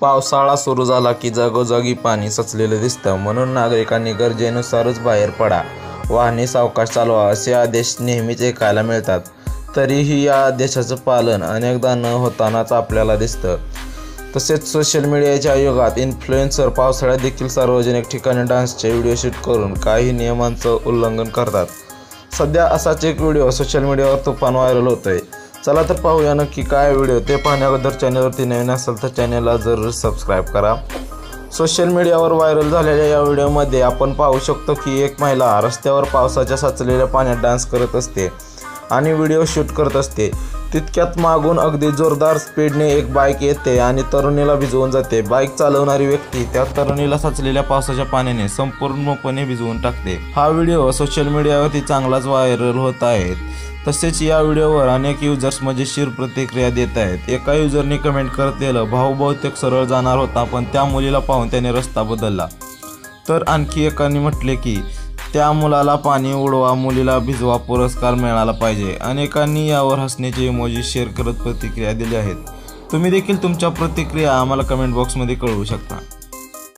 पावसाळा सुरू झाला की जागोजागी पाणी साचलेलं दिसतं, म्हणून नागरिकांनी गरजेनुसारच बाहेर पडा, वाहने सावकाश चालवा असे आदेश नेहमीच ऐकायला मिळतात. तरीही या आदेशाचं पालन अनेकदा न होतानाच आपल्याला दिसतं. तसेच सोशल मीडियाच्या युगात इन्फ्लुएन्सर पावसाळ्यात देखील सार्वजनिक ठिकाणी डान्सचे व्हिडिओ शूट करून काही नियमांचं उल्लंघन करतात. सध्या असाच एक व्हिडिओ सोशल मीडियावर तुफान व्हायरल होतोय. चला तर पाहूया नक्की काय व्हिडिओ. ते पाहण्याअगोदर चॅनलवरती नवीन असेल तर चॅनलला जरूर सबस्क्राईब करा. सोशल मीडियावर व्हायरल झालेल्या या व्हिडिओमध्ये आपण पाहू शकतो की एक महिला रस्त्यावर पावसाच्या साचलेल्या पाण्यात डान्स करत असते आणि व्हिडिओ शूट करत असते. तितक्यात मागून अगदी जोरदार स्पीडने एक बाईक येते आणि तरुणीला भिजवून जाते. बाईक चालवणारी व्यक्ती त्या तरुणीला साचलेल्या पावसाच्या पाण्याने संपूर्णपणे भिजवून टाकते. हा व्हिडिओ सोशल मीडियावरती चांगलाच व्हायरल होत आहे. तसेच या व्हिडिओवर अनेक युजर्स मजेशीर प्रतिक्रिया देत आहेत. एका युजरने कमेंट करत केलं, भाऊ बहुतेक सरळ जाणार होता पण त्या मुलीला पाहून त्याने रस्ता बदलला. तर आणखी एकाने म्हटले की त्या मुलाला पाणी उडवा, मुलीला भिजवा, पुरस्कार मिळाला पाहिजे. अनेकांनी यावर हसण्याचे इमोजी शेअर करत प्रतिक्रिया दिल्या आहेत. तुम्ही देखील तुमच्या प्रतिक्रिया आम्हाला कमेंट बॉक्समध्ये कळवू शकता.